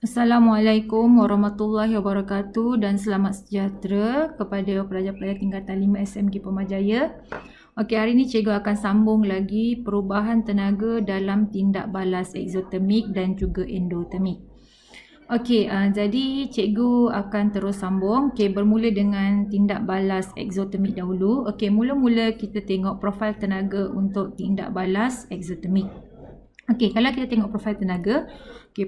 Assalamualaikum warahmatullahi wabarakatuh dan selamat sejahtera kepada pelajar-pelajar tingkatan 5 SMK Pemajaya. Okey, hari ini cikgu akan sambung lagi perubahan tenaga dalam tindak balas eksotermik dan juga endotermik. Okey, jadi cikgu akan terus sambung. Okey, bermula dengan tindak balas eksotermik dahulu. Okey, mula-mula kita tengok profil tenaga untuk tindak balas eksotermik. Okey, kalau kita tengok profil tenaga,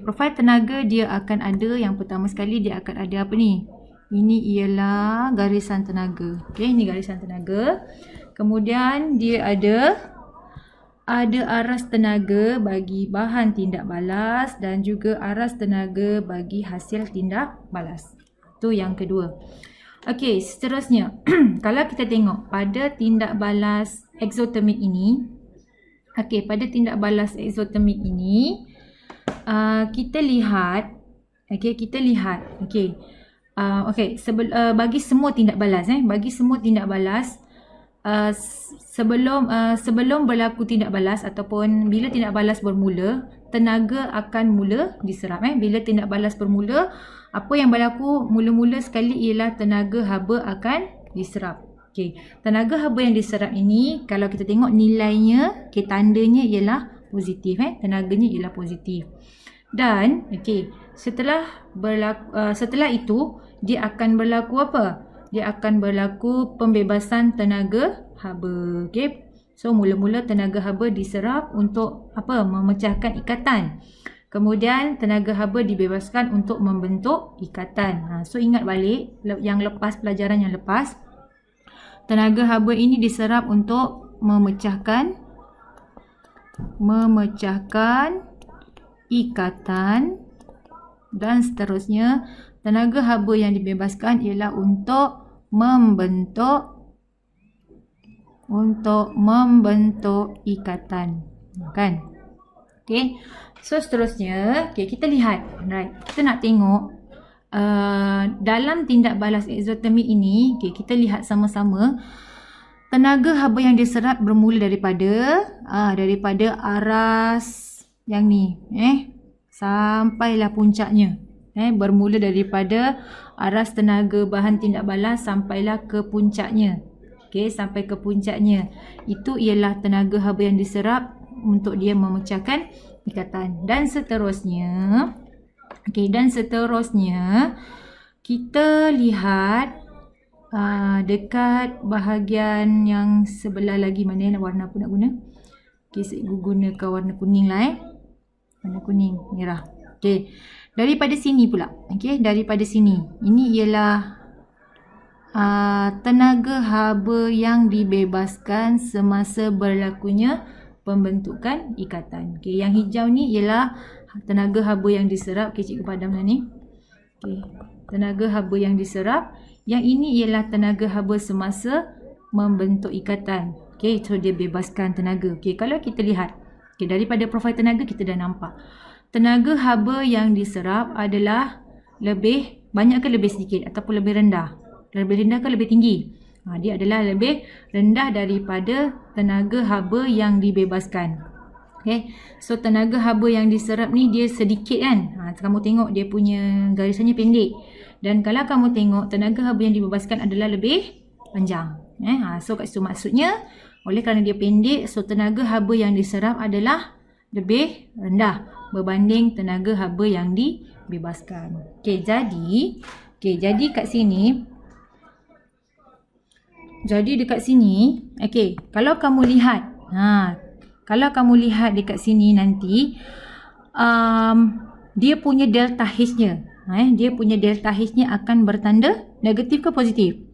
profil tenaga dia akan ada, yang pertama sekali dia akan ada apa ni? Ini ialah garisan tenaga. Okey, ini garisan tenaga. Kemudian dia ada aras tenaga bagi bahan tindak balas dan juga aras tenaga bagi hasil tindak balas. Itu yang kedua. Okey, seterusnya kalau kita tengok pada tindak balas eksotermik ini, okey, pada tindak balas eksotermik ini kita lihat, bagi semua tindak balas, bagi semua tindak balas, sebelum berlaku tindak balas ataupun bila tindak balas bermula, tenaga akan mula diserap. Bila tindak balas bermula, apa yang berlaku mula-mula sekali ialah tenaga haba akan diserap. Okey, tenaga haba yang diserap ini kalau kita tengok nilainya, tandanya ialah positif, tenaganya ialah positif. Dan setelah itu dia akan berlaku apa? Dia akan berlaku pembebasan tenaga haba. Okey. So mula-mula tenaga haba diserap untuk apa? Memecahkan ikatan. Kemudian tenaga haba dibebaskan untuk membentuk ikatan. So ingat balik yang lepas, pelajaran yang lepas. Tenaga haba ini diserap untuk memecahkan ikatan dan seterusnya. Tenaga haba yang dibebaskan ialah untuk membentuk ikatan. Kan? Okey. So seterusnya, kita lihat. Right. Kita nak tengok dalam tindak balas eksotermik ini, kita lihat sama-sama. Tenaga haba yang diserap bermula daripada aras yang ni, sampailah puncaknya. Bermula daripada aras tenaga bahan tindak balas sampailah ke puncaknya. Okey, sampai ke puncaknya. Itu ialah tenaga haba yang diserap untuk dia memecahkan ikatan. Dan seterusnya, kita lihat dekat bahagian yang sebelah lagi. Mana warna aku nak guna? Okey, saya gunakan warna kuning lah. Warna kuning, merah. Okey, daripada sini pula. Okey, daripada sini. Ini ialah tenaga haba yang dibebaskan semasa berlakunya pembentukan ikatan. Okey, yang hijau ni ialah tenaga haba yang diserap. Okey, cikgu padamlah ni. Okey, tenaga haba yang diserap. Yang ini ialah tenaga haba semasa membentuk ikatan. Okey, so dia bebaskan tenaga. Okey, kalau kita lihat, daripada profil tenaga kita dah nampak. Tenaga haba yang diserap adalah lebih banyak ke lebih sedikit ataupun lebih rendah? Lebih rendah ke lebih tinggi? Dia adalah lebih rendah daripada tenaga haba yang dibebaskan. Okay. So tenaga haba yang diserap ni dia sedikit kan. Kamu tengok dia punya garisannya pendek. Dan kalau kamu tengok tenaga haba yang dibebaskan adalah lebih panjang. So kat situ maksudnya oleh kerana dia pendek, so tenaga haba yang diserap adalah lebih rendah berbanding tenaga haba yang dibebaskan. Okey, jadi kat sini, dekat sini, okey, kalau kamu lihat, dekat sini nanti, dia punya delta H-nya, akan bertanda negatif ke positif?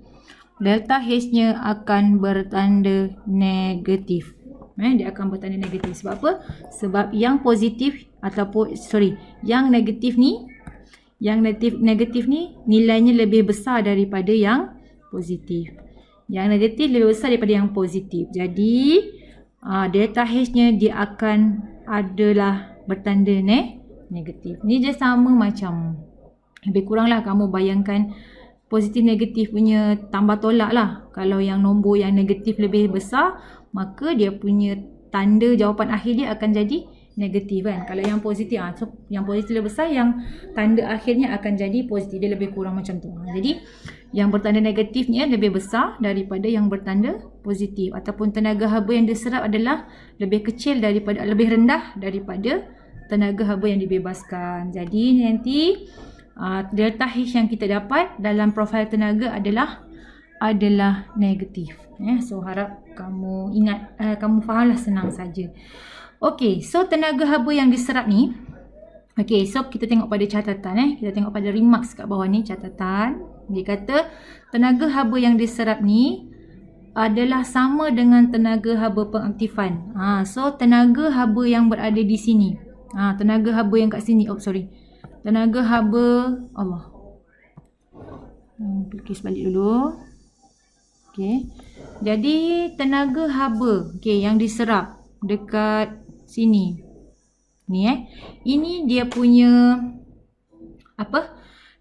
Delta H-nya akan bertanda negatif. Dia akan bertanda negatif. Sebab apa? Sebab yang positif yang negatif ni, negatif ni nilainya lebih besar daripada yang positif. Yang negatif lebih besar daripada yang positif. Jadi delta H-nya dia akan adalah bertanda negatif. Ni dia sama macam, lebih kuranglah kamu bayangkan positif negatif punya tambah tolak lah. Kalau yang nombor yang negatif lebih besar, maka dia punya tanda jawapan akhir dia akan jadi negatif kan. Kalau yang positif, so yang positif lebih besar, yang tanda akhirnya akan jadi positif. Dia lebih kurang macam tu. Jadi yang bertanda negatifnya lebih besar daripada yang bertanda positif, ataupun tenaga haba yang diserap adalah lebih kecil daripada, lebih rendah daripada tenaga haba yang dibebaskan. Jadi nanti delta H yang kita dapat dalam profil tenaga adalah negatif. So harap kamu ingat, kamu fahamlah, senang saja. Okey, so tenaga haba yang diserap ni, okey, so kita tengok pada catatan, kita tengok pada remarks kat bawah ni, catatan. Dia kata tenaga haba yang diserap ni adalah sama dengan tenaga haba pengaktifan. So tenaga haba yang berada di sini, tenaga haba yang kat sini, tenaga haba, klikis balik dulu. Okey, jadi tenaga haba yang diserap dekat sini ni, ini dia punya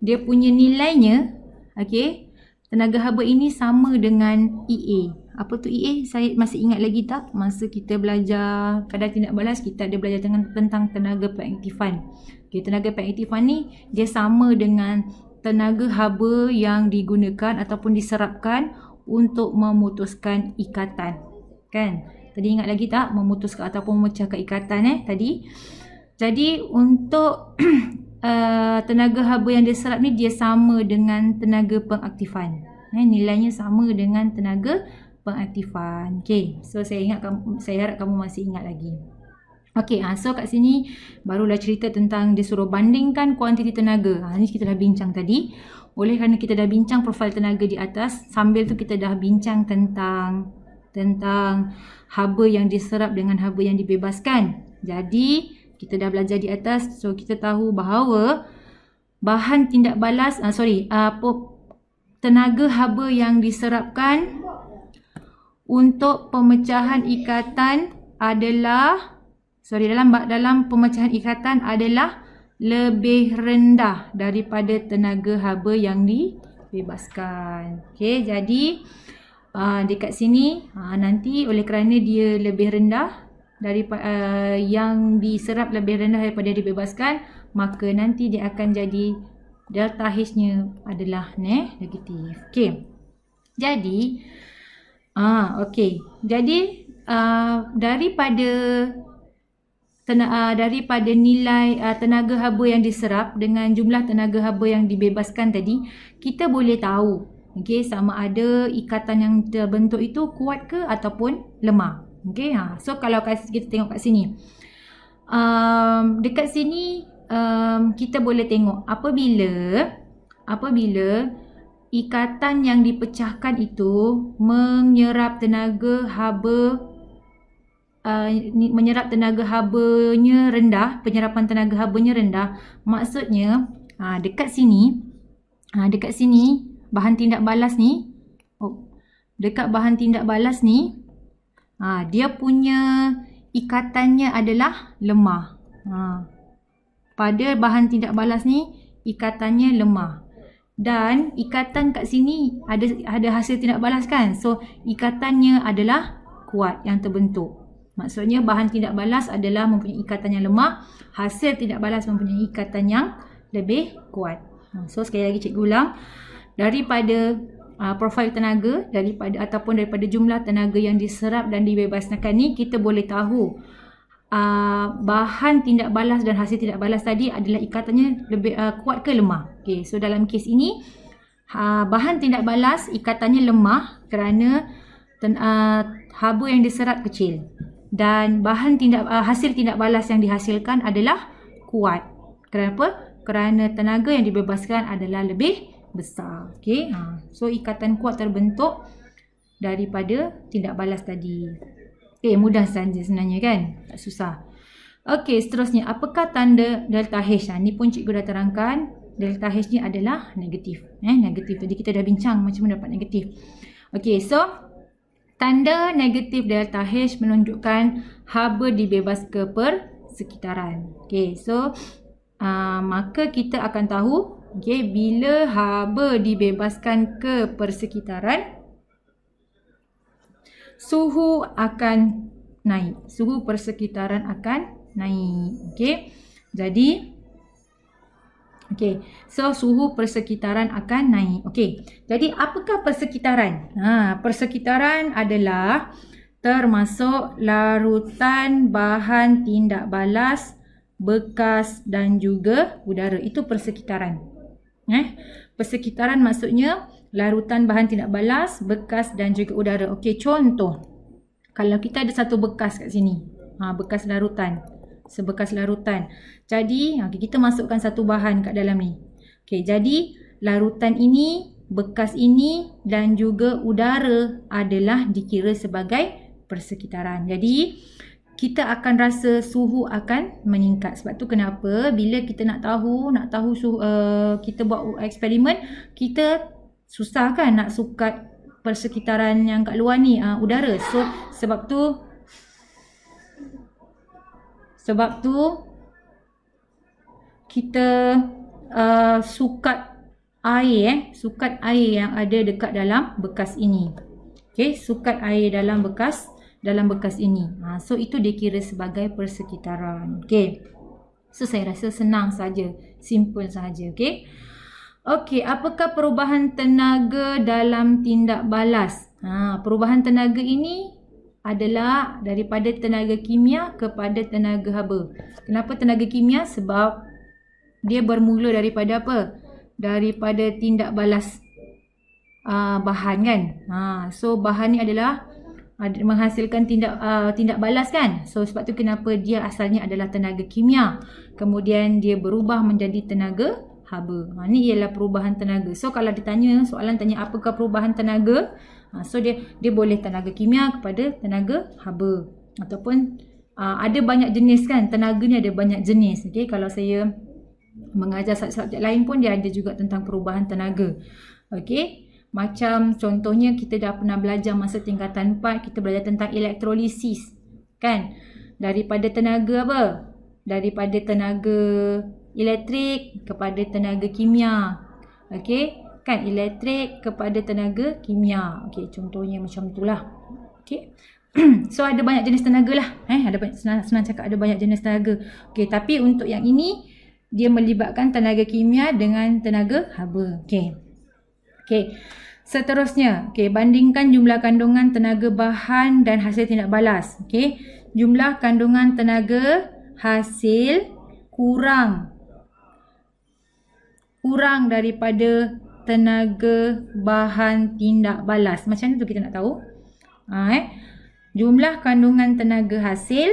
dia punya nilainya. Okey, tenaga haba ini sama dengan EA. Apa tu EA? Saya masih ingat lagi tak? Masa kita belajar kadar tindak balas, kita ada belajar tentang tenaga pengaktifan. Okey, tenaga pengaktifan ni dia sama dengan tenaga haba yang digunakan ataupun diserapkan untuk memutuskan ikatan. Kan? Tadi ingat lagi tak? Memutuskan ataupun memecahkan ikatan tadi. Jadi untuk tenaga haba yang diserap ni dia sama dengan tenaga pengaktifan. Nilainya sama dengan tenaga pengaktifan. Okey, so saya harap kamu masih ingat lagi. Okey, so kat sini barulah cerita tentang dia suruh bandingkan kuantiti tenaga. Ni kita dah bincang tadi. Oleh kerana kita dah bincang profil tenaga di atas, sambil tu kita dah bincang tentang haba yang diserap dengan haba yang dibebaskan. Jadi kita dah belajar di atas, so kita tahu bahawa bahan tindak balas, tenaga haba yang diserapkan untuk pemecahan ikatan adalah, dalam pemecahan ikatan adalah lebih rendah daripada tenaga haba yang dibebaskan. Okey, jadi dekat sini nanti oleh kerana dia lebih rendah daripada yang diserap, lebih rendah daripada dibebaskan, maka nanti dia akan jadi delta H-nya adalah negatif. Okey. Jadi jadi daripada nilai tenaga haba yang diserap dengan jumlah tenaga haba yang dibebaskan tadi, kita boleh tahu sama ada ikatan yang terbentuk itu kuat ke ataupun lemah. Okey, so kalau kita tengok kat sini, dekat sini kita boleh tengok apabila ikatan yang dipecahkan itu menyerap tenaga haba, tenaga habanya rendah, penyerapan tenaga habanya rendah, maksudnya dekat sini bahan tindak balas ni, dekat bahan tindak balas ni dia punya ikatannya adalah lemah. Pada bahan tindak balas ni ikatannya lemah. Dan ikatan kat sini ada hasil tindak balas kan. So ikatannya adalah kuat yang terbentuk. Maksudnya bahan tindak balas adalah mempunyai ikatan yang lemah, hasil tindak balas mempunyai ikatan yang lebih kuat. So sekali lagi cikgu ulang, daripada profil tenaga, daripada jumlah tenaga yang diserap dan dibebaskan ni, kita boleh tahu bahan tindak balas dan hasil tindak balas tadi adalah ikatannya lebih kuat ke lemah. Okay, so dalam kes ini bahan tindak balas ikatannya lemah kerana haba yang diserap kecil, dan hasil tindak balas yang dihasilkan adalah kuat. Kenapa? Kerana tenaga yang dibebaskan adalah lebih besar. Okey, so ikatan kuat terbentuk daripada tindak balas tadi. Okey, mudah saja sebenarnya kan, tak susah. Okey, seterusnya apakah tanda delta H? Ni pun cikgu dah terangkan, delta H ni adalah negatif. Negatif tadi kita dah bincang macam mana dapat negatif. Okey, so tanda negatif delta H menunjukkan haba dibebas ke persekitaran. Okey, so maka kita akan tahu bila haba dibebaskan ke persekitaran, suhu akan naik. Suhu persekitaran akan naik. Okey. Jadi okey, so suhu persekitaran akan naik. Okey. Jadi apakah persekitaran? Persekitaran adalah termasuk larutan bahan tindak balas, bekas dan juga udara. Itu persekitaran. Persekitaran maksudnya larutan bahan tindak balas, bekas dan juga udara. Okey, contoh. Kalau kita ada satu bekas kat sini. Bekas larutan. Sebekas larutan. Jadi, kita masukkan satu bahan kat dalam ni. Okey, jadi larutan ini, bekas ini dan juga udara adalah dikira sebagai persekitaran. Jadi, kita akan rasa suhu akan meningkat. Sebab tu kenapa bila kita nak tahu suhu, kita buat eksperimen, kita susah kan nak sukat persekitaran yang kat luar ni, udara. So, sebab tu kita sukat air yang ada dekat dalam bekas ini. Okey, sukat air dalam bekas ini. So itu dikira sebagai persekitaran. Okey. So saya rasa senang saja, simple saja. Okey. Okey, apakah perubahan tenaga dalam tindak balas? Perubahan tenaga ini adalah daripada tenaga kimia kepada tenaga haba. Kenapa tenaga kimia? Sebab dia bermula daripada apa? Daripada tindak balas bahan kan. So bahan ni adalah menghasilkan tindak balas kan. So sebab tu kenapa dia asalnya adalah tenaga kimia. Kemudian dia berubah menjadi tenaga haba. Ni ialah perubahan tenaga. So kalau ditanya, soalan tanya apakah perubahan tenaga? So dia boleh tenaga kimia kepada tenaga haba. Ataupun ada banyak jenis kan. Tenaga ni ada banyak jenis. Okay? Kalau saya mengajar subjek lain pun dia ada juga tentang perubahan tenaga. Okey. Macam contohnya kita dah pernah belajar masa tingkatan 4, kita belajar tentang elektrolisis. Kan? Daripada tenaga apa? Daripada tenaga elektrik kepada tenaga kimia. Okey? Kan? Elektrik kepada tenaga kimia. Okey, contohnya macam itulah. Okey. So ada banyak jenis tenaga lah. Senang cakap ada banyak jenis tenaga. Okey, tapi untuk yang ini dia melibatkan tenaga kimia dengan tenaga haba. Okey. Okey. Seterusnya, bandingkan jumlah kandungan tenaga bahan dan hasil tindak balas. Okey. Jumlah kandungan tenaga hasil kurang daripada tenaga bahan tindak balas. Macam mana tu kita nak tahu? Jumlah kandungan tenaga hasil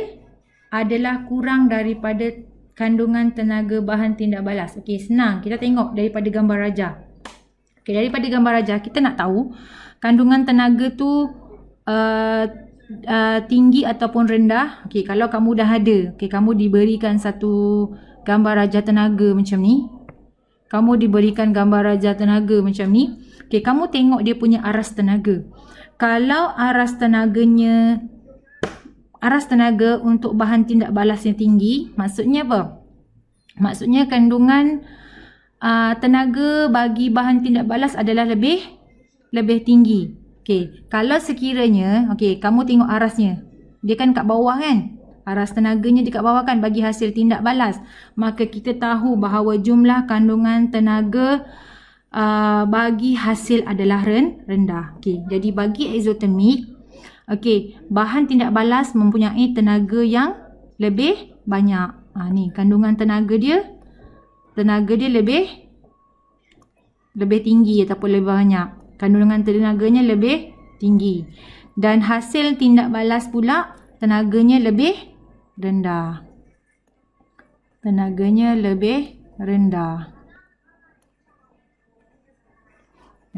adalah kurang daripada kandungan tenaga bahan tindak balas. Okey, senang. Kita tengok daripada gambar rajah. Okey, daripada gambar rajah kita nak tahu kandungan tenaga tu tinggi ataupun rendah. Okey, kalau kamu dah ada, kamu diberikan satu gambar rajah tenaga macam ni. Kamu diberikan gambar rajah tenaga macam ni. Okey, kamu tengok dia punya aras tenaga. Kalau aras tenaga untuk bahan tindak balasnya tinggi, maksudnya apa? Maksudnya kandungan tenaga bagi bahan tindak balas adalah lebih tinggi. Okey, kalau sekiranya kamu tengok arasnya, dia kan kat bawah kan? Aras tenaganya dekat bawah kan bagi hasil tindak balas. Maka kita tahu bahawa jumlah kandungan tenaga bagi hasil adalah rendah. Okey, jadi bagi exothermic, bahan tindak balas mempunyai tenaga yang lebih banyak. Ni kandungan tenaga dia lebih tinggi ataupun lebih banyak. Kandungan tenaganya lebih tinggi. Dan hasil tindak balas pula tenaganya lebih rendah.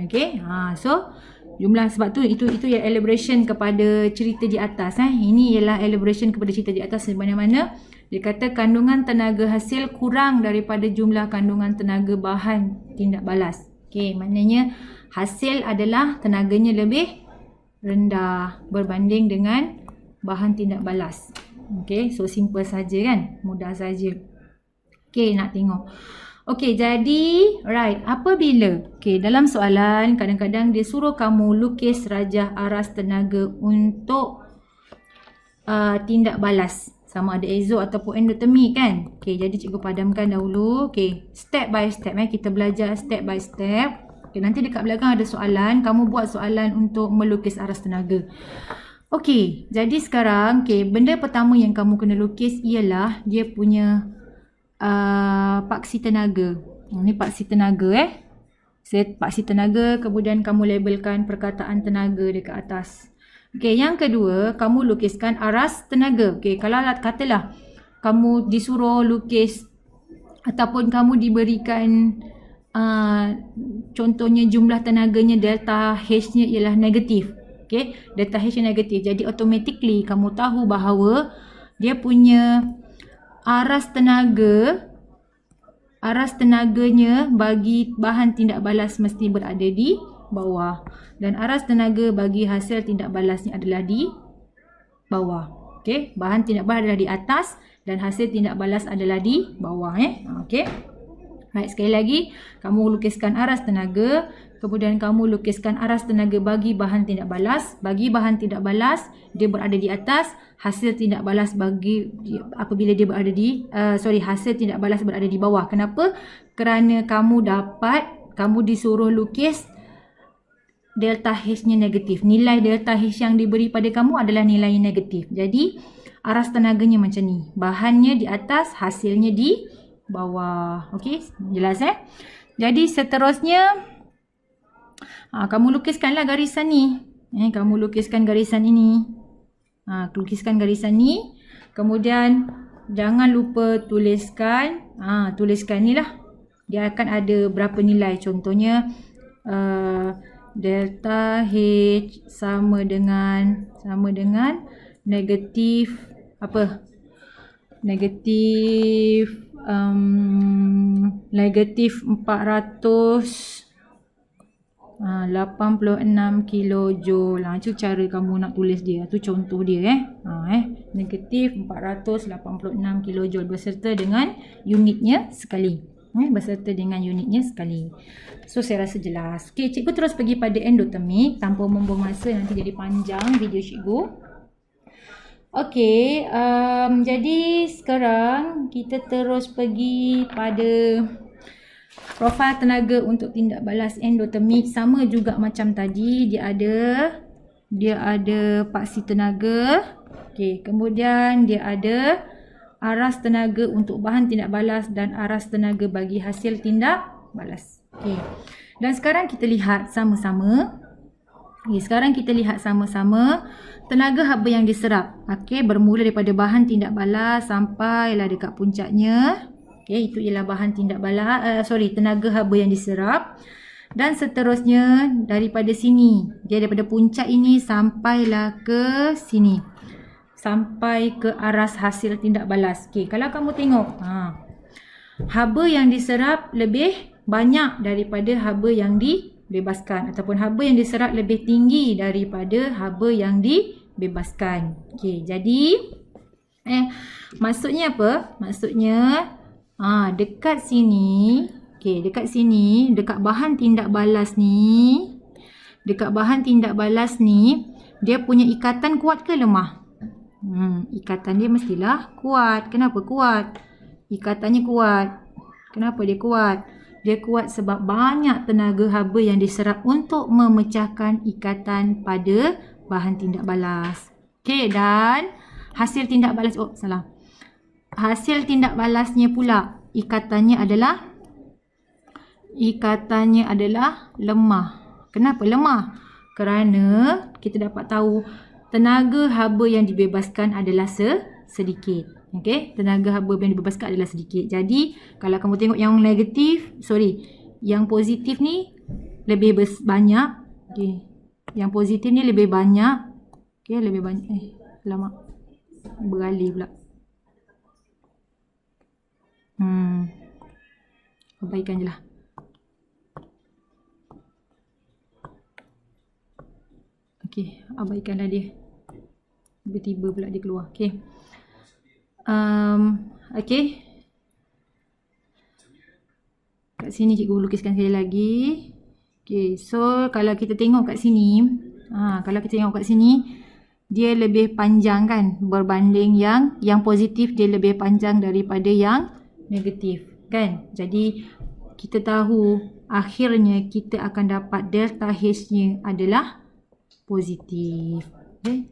Okey, so jumlah, sebab tu itu yang elaboration kepada cerita di atas. Ini ialah elaboration kepada cerita di atas, di mana-mana dia kata kandungan tenaga hasil kurang daripada jumlah kandungan tenaga bahan tindak balas. Okey, maknanya hasil adalah tenaganya lebih rendah berbanding dengan bahan tindak balas. Okey, so simple saja kan? Mudah saja. Okey, nak tengok. Okey, jadi apabila dalam soalan kadang-kadang dia suruh kamu lukis rajah aras tenaga untuk tindak balas. sama ada exo ataupun endotermic kan. Okey, jadi cikgu padamkan dahulu. Okey, step by step kita belajar step by step. Okey, nanti dekat belakang ada soalan, kamu buat soalan untuk melukis aras tenaga. Okey, jadi sekarang benda pertama yang kamu kena lukis ialah dia punya paksi tenaga. Ini paksi tenaga paksi tenaga, kemudian kamu labelkan perkataan tenaga dekat atas. Okey, yang kedua, kamu lukiskan aras tenaga. Okey, kalau katalah kamu disuruh lukis ataupun kamu diberikan contohnya jumlah tenaganya delta H-nya ialah negatif. Okey, delta H negatif. Jadi automatically kamu tahu bahawa dia punya aras tenaganya bagi bahan tindak balas mesti berada di bawah dan aras tenaga bagi hasil tindak balasnya adalah di bawah. Okey, bahan tindak balas adalah di atas dan hasil tindak balas adalah di bawah. Okey. Baik, sekali lagi kamu lukiskan aras tenaga, kemudian kamu lukiskan aras tenaga bagi bahan tindak balas. Bagi bahan tindak balas dia berada di atas, hasil tindak balas apabila dia berada di hasil tindak balas berada di bawah. Kenapa? Kerana kamu disuruh lukis delta H-nya negatif. Nilai delta H yang diberi pada kamu adalah nilai negatif. Jadi aras tenaganya macam ni. Bahannya di atas, hasilnya di bawah. Okey, jelas Jadi seterusnya kamu lukiskanlah garisan ni. Kamu lukiskan garisan ini. Lukiskan garisan ni. Kemudian jangan lupa tuliskan ni lah. Dia akan ada berapa nilai. Contohnya delta H sama dengan negatif negatif 486 kilojoule. Itu cara kamu nak tulis dia. Tu contoh dia negatif 486 kilojoule beserta dengan unitnya sekali. So saya rasa jelas. Okey, cikgu terus pergi pada endotermic tanpa membuang masa, nanti jadi panjang video cikgu. Okey, jadi sekarang kita terus pergi pada profil tenaga untuk tindak balas endotermic. Sama juga macam tadi, dia ada paksi tenaga. Okey, kemudian dia ada aras tenaga untuk bahan tindak balas dan aras tenaga bagi hasil tindak balas. Okey. Dan sekarang kita lihat sama-sama. Tenaga haba yang diserap. Okey, bermula daripada bahan tindak balas sampailah dekat puncaknya. Okey, itu ialah bahan tindak balas, tenaga haba yang diserap. Dan seterusnya daripada sini, dia daripada puncak ini sampailah ke sini. Sampai ke aras hasil tindak balas. Okey, kalau kamu tengok, haba yang diserap lebih banyak daripada haba yang dibebaskan, ataupun haba yang diserap lebih tinggi daripada haba yang dibebaskan. Okey, jadi maksudnya apa? Maksudnya dekat sini, dekat bahan tindak balas ni, dia punya ikatan kuat ke lemah? Ikatan dia mestilah kuat. Kenapa kuat? Ikatannya kuat. Kenapa dia kuat? Dia kuat sebab banyak tenaga haba yang diserap untuk memecahkan ikatan pada bahan tindak balas. Okey, dan hasil tindak balas, hasil tindak balasnya pula ikatannya adalah lemah. Kenapa lemah? Kerana kita dapat tahu tenaga haba yang dibebaskan adalah sedikit. Okey, tenaga haba yang dibebaskan adalah sedikit. Jadi, kalau kamu tengok yang yang positif ni lebih banyak. Okey. Yang positif ni lebih banyak. Okey, lebih banyak. Lama. Beralih pula. Abaikan je lah. Okey, abaikanlah dia. Tiba-tiba pula dia keluar. Okey. Okey. Kat sini cikgu lukiskan sekali lagi. Okey, so kalau kita tengok kat sini, dia lebih panjang kan, berbanding yang positif dia lebih panjang daripada yang negatif kan. Jadi kita tahu akhirnya kita akan dapat delta H-nya adalah positif. Okay.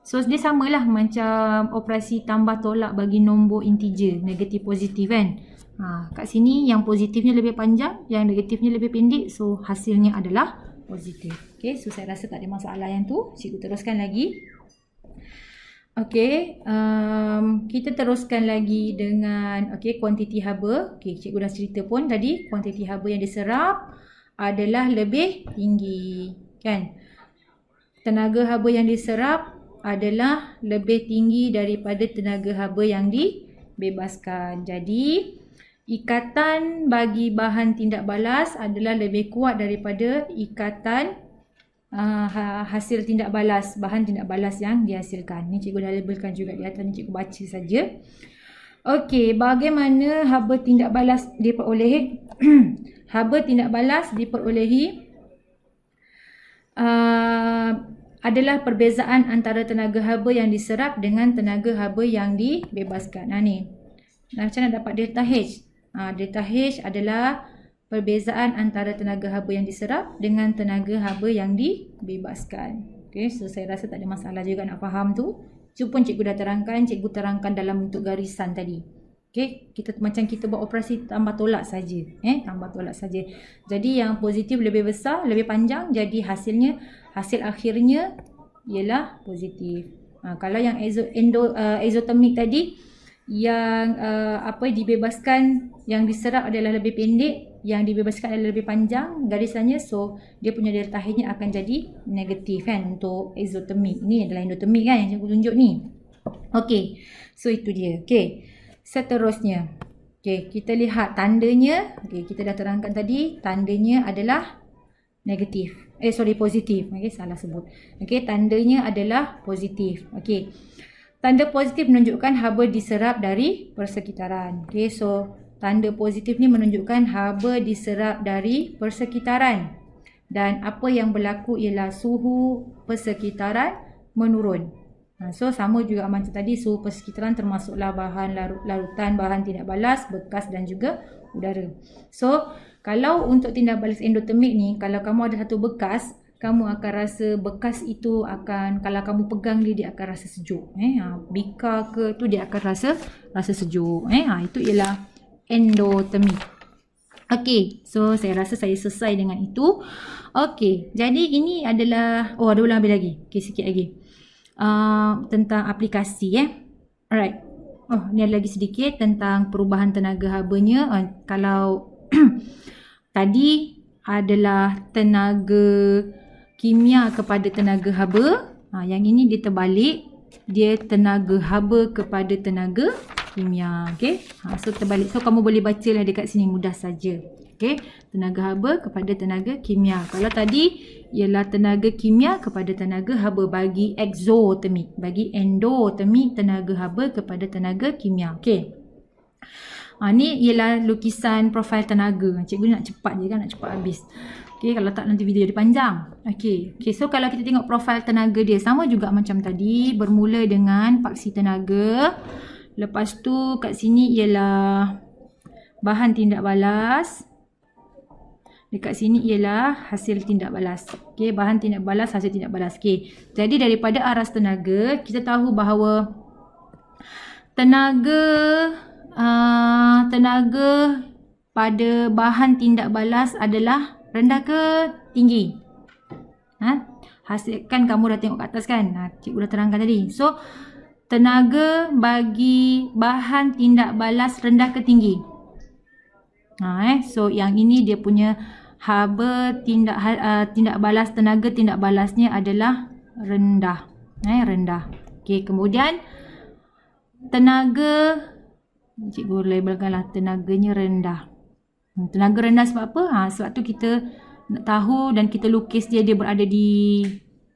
So dia samalah macam operasi tambah tolak bagi nombor integer, negatif positif kan. Kat sini yang positifnya lebih panjang, yang negatifnya lebih pendek, so hasilnya adalah positif. Okay, so saya rasa tak ada masalah yang tu. Cikgu teruskan lagi. Okay, kita teruskan lagi dengan kuantiti haba. Okay, cikgu dah cerita pun tadi, kuantiti haba yang diserap adalah lebih tinggi kan. Tenaga haba yang diserap adalah lebih tinggi daripada tenaga haba yang dibebaskan. Jadi, ikatan bagi bahan tindak balas adalah lebih kuat daripada ikatan hasil tindak balas, bahan tindak balas yang dihasilkan. Ni cikgu dah labelkan juga di atas ni, cikgu baca saja. Okey, bagaimana haba tindak balas diperolehi? Haba tindak balas diperolehi adalah perbezaan antara tenaga haba yang diserap dengan tenaga haba yang dibebaskan. Ni. Macam mana dapat delta H? Delta H adalah perbezaan antara tenaga haba yang diserap dengan tenaga haba yang dibebaskan. Okay, so saya rasa tak ada masalah juga nak faham tu. Itu pun cikgu dah terangkan, cikgu terangkan dalam bentuk garisan tadi. Okay, macam kita buat operasi tambah tolak saja. Tambah tolak saja. Jadi yang positif lebih besar, lebih panjang, jadi hasil akhirnya ialah positif. Kalau yang exothermic tadi, yang dibebaskan, yang diserap adalah lebih pendek, yang dibebaskan adalah lebih panjang garisannya, so dia punya delta H-nya akan jadi negatif kan untuk exothermic. Ni adalah endothermic kan yang cikgu tunjuk ni. Okey, so itu dia. Okey, seterusnya. Okey, kita lihat tandanya. Okey, kita dah terangkan tadi, tandanya adalah negatif. Positif. Okey, salah sebut. Okey, tandanya adalah positif. Okey. Tanda positif menunjukkan haba diserap dari persekitaran. Okey, so tanda positif ni menunjukkan haba diserap dari persekitaran. Dan apa yang berlaku ialah suhu persekitaran menurun. So sama juga macam tadi, suhu persekitaran termasuklah bahan larutan, bahan tindak balas, bekas dan juga udara. So kalau untuk tindak balas endothermic ni, kalau kamu ada satu bekas, kamu akan rasa bekas itu akan, kalau kamu pegang dia akan rasa sejuk. Bika ke tu dia akan rasa sejuk. Itu ialah endothermic. Okey, so saya rasa saya selesai dengan itu. Okey, jadi ini adalah, ada ulang lagi. Okey, sikit lagi. Tentang aplikasi Alright. Ni ada lagi sedikit tentang perubahan tenaga habanya. Kalau tadi adalah tenaga kimia kepada tenaga haba, yang ini dia terbalik, dia tenaga haba kepada tenaga kimia. Okey, so terbalik. So kamu boleh bacalah dekat sini, mudah saja. Okey, tenaga haba kepada tenaga kimia. Kalau tadi ialah tenaga kimia kepada tenaga haba bagi exothermic, bagi endothermic tenaga haba kepada tenaga kimia. Okey. Ni ialah lukisan profil tenaga. Cikgu nak cepat je kan, nak cepat habis. Okey, kalau tak nanti video dia panjang. Okey, so kalau kita tengok profil tenaga dia sama juga macam tadi, bermula dengan paksi tenaga. Lepas tu kat sini ialah bahan tindak balas. Dekat sini ialah hasil tindak balas. Okey, bahan tindak balas, hasil tindak balas. Okey, jadi daripada aras tenaga, kita tahu bahawa tenaga pada bahan tindak balas adalah rendah ke tinggi? Hasil kan kamu dah tengok kat atas kan? Cikgu dah terangkan tadi. So, tenaga bagi bahan tindak balas rendah ke tinggi? So, yang ini dia punya haba tindak balas, tenaga tindak balasnya adalah rendah. Rendah. Okey, kemudian tenaga, cikgu labelkanlah tenaganya rendah. Tenaga rendah sebab apa? Sebab tu kita nak tahu dan kita lukis dia berada di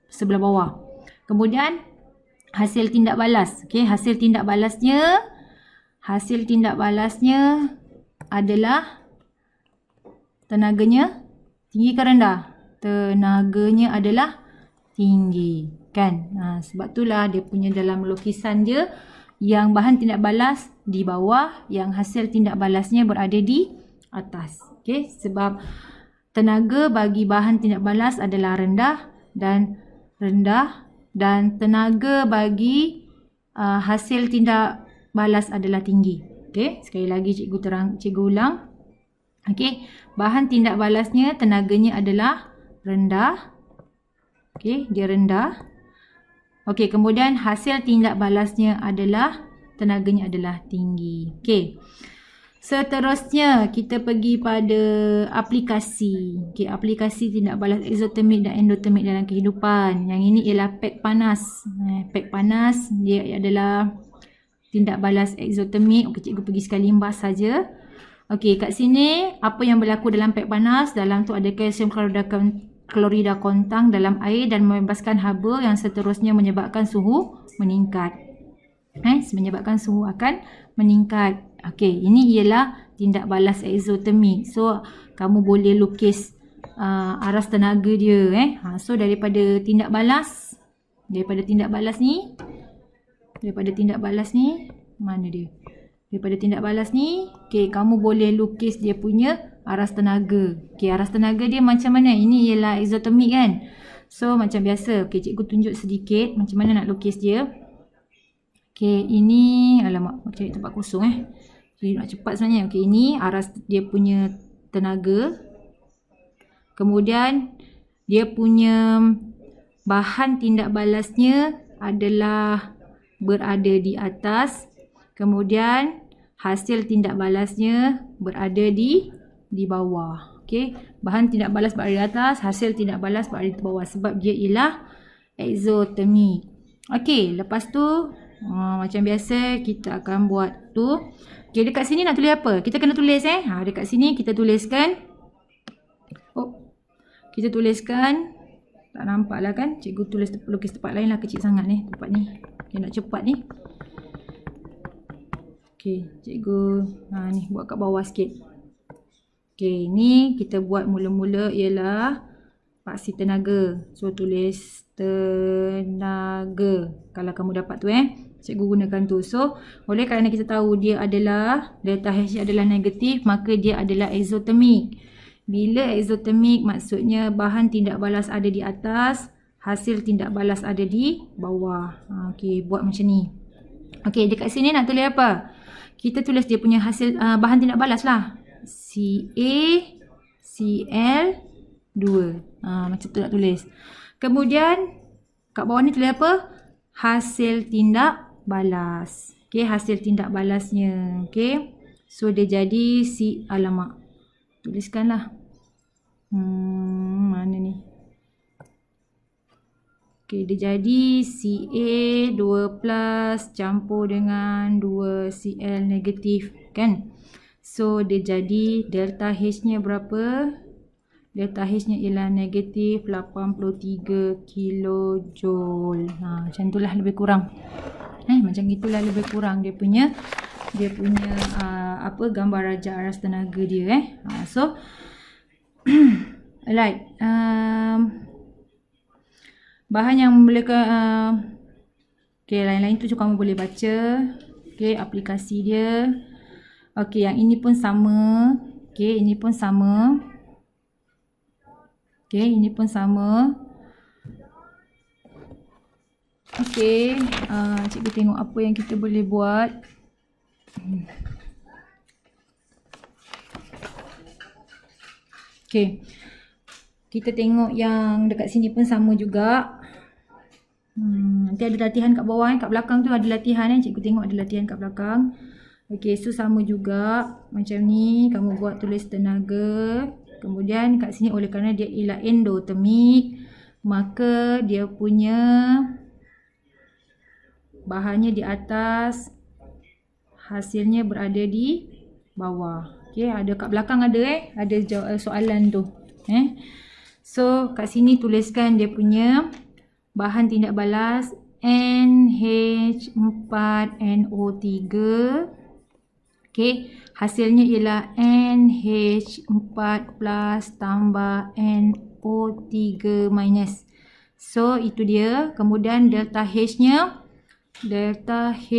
sebelah bawah. Kemudian hasil tindak balas. Okey, hasil tindak balasnya adalah tenaganya tinggi ke rendah? Tenaganya adalah tinggi. kan. Sebab itulah dia punya dalam lukisan dia yang bahan tindak balas di bawah, yang hasil tindak balasnya berada di atas. Okey, sebab tenaga bagi bahan tindak balas adalah rendah dan tenaga bagi hasil tindak balas adalah tinggi. Okey, sekali lagi cikgu ulang. Okey, bahan tindak balasnya tenaganya adalah rendah. Okey, dia rendah. Okey, kemudian hasil tindak balasnya adalah tenaganya adalah tinggi. Okey. Seterusnya kita pergi pada aplikasi. Okey, aplikasi tindak balas eksotermik dan endotermik dalam kehidupan. Yang ini ialah pek panas. Pek panas dia adalah tindak balas eksotermik. Okey, cikgu pergi sekali limbas saja. Okey, kat sini apa yang berlaku dalam pek panas? Dalam tu ada kalsium klorida kontang dalam air dan membebaskan haba yang seterusnya menyebabkan suhu meningkat. Menyebabkan suhu akan meningkat. Okey, ini ialah tindak balas eksotermik. So, kamu boleh lukis aras tenaga dia. So, daripada tindak balas ni, mana dia? Daripada tindak balas ni, okey, kamu boleh lukis dia punya aras tenaga. Okey, aras tenaga dia macam mana? Ini ialah eksotermik kan? So, macam biasa. Okey, cikgu tunjuk sedikit macam mana nak lukis dia. Okey, ini, alamak, cari tempat kosong Jadi nak cepat sebenarnya. Okey, ini aras dia punya tenaga. Kemudian, dia punya bahan tindak balasnya adalah berada di atas. Kemudian, hasil tindak balasnya berada di bawah. Okey, bahan tindak balas berada di atas, hasil tindak balas berada di bawah. Sebab dia ialah eksotermik. Okey, lepas tu, macam biasa kita akan buat tu. Okey, dekat sini nak tulis apa? Kita kena tulis dekat sini kita tuliskan. Kita tuliskan. Tak nampak lah kan? Cikgu lukis tempat lain lah, kecil sangat ni tempat ni. Okey, nak cepat ni. Okey, cikgu ni buat kat bawah sikit. Okey, ni kita buat mula-mula ialah paksi tenaga. So, tulis tenaga. Kalau kamu dapat tu cikgu gunakan tu. So, oleh kerana kita tahu dia adalah delta H adalah negatif, maka dia adalah eksotermik. Bila eksotermik maksudnya bahan tindak balas ada di atas, hasil tindak balas ada di bawah. Okey, buat macam ni. Okey, dekat sini nak tulis apa? Kita tulis dia punya hasil bahan tindak balas lah. CaCl2. Macam tu nak tulis. Kemudian kat bawah ni tulis apa? Hasil tindak balas. Okey, hasil tindak balasnya. Okey. So dia jadi alamak. Tuliskanlah. Mana ni? Okey, dia jadi Ca2+ campur dengan 2Cl negatif kan? So dia jadi delta H-nya berapa? Delta H-nya ialah negatif 83 kilojoule. Macam itulah lebih kurang. Macam itulah lebih kurang dia punya gambar raja aras tenaga dia So alright. Bahan yang boleh lain-lain tu kamu boleh baca. Okey, aplikasi dia. Okey, yang ini pun sama. Okey, ini pun sama. Okey, ini pun sama. Okey, cikgu tengok apa yang kita boleh buat. Okey. Kita tengok yang dekat sini pun sama juga. Nanti ada latihan kat bawah kat belakang tu ada latihan cikgu tengok ada latihan kat belakang. Okey, so sama juga macam ni kamu buat tulis tenaga. Kemudian kat sini oleh kerana dia ialah endotermik, maka dia punya bahannya di atas, hasilnya berada di bawah. Okey, ada kat belakang ada soalan tu. So kat sini tuliskan dia punya bahan tindak balas NH4NO3. Okey, hasilnya ialah NH4 plus tambah NO3 minus. So itu dia. Kemudian delta H-nya, delta H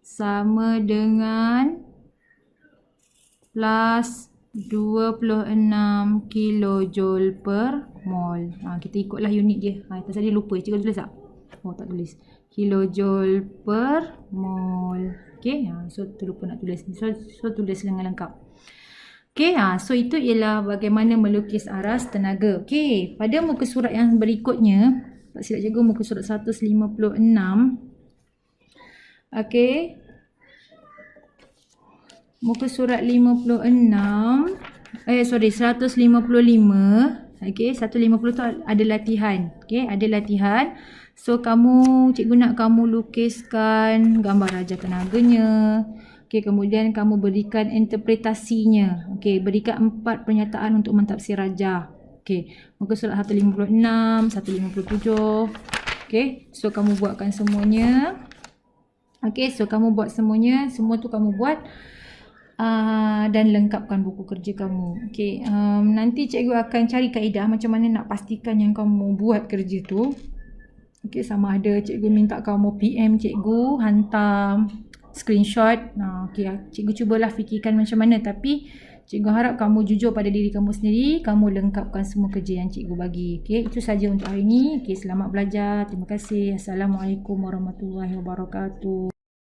sama dengan plus 26 kilojoule per mol. Kita ikutlah unit dia. Tadi lupa. Cikgu tulis tak? Oh, tak tulis. Kilojoule per mol. Okay. So terlupa nak tulis. So tulis dengan lengkap. Okay. So itu ialah bagaimana melukis aras tenaga. Okay. Pada muka surat yang berikutnya, tak silap cikgu muka surat 156. Okay. Muka surat 155. Okay, 150 tu ada latihan. Okay, ada latihan. So, cikgu nak kamu lukiskan gambar raja tenaganya. Okay, kemudian kamu berikan interpretasinya. Okay, berikan 4 pernyataan untuk mentafsir raja. Okay, muka surat 156, 157. Okay, so kamu buatkan semuanya. Okay, so kamu buat semuanya. Semua tu kamu buat. Dan lengkapkan buku kerja kamu. Okay, nanti cikgu akan cari kaedah macam mana nak pastikan yang kamu buat kerja tu. Okay, sama ada cikgu minta kamu PM cikgu, hantar screenshot. Okay, cikgu cubalah fikirkan macam mana. Tapi cikgu harap kamu jujur pada diri kamu sendiri. Kamu lengkapkan semua kerja yang cikgu bagi. Okay, itu saja untuk hari ini. Okay, selamat belajar. Terima kasih. Assalamualaikum warahmatullahi wabarakatuh.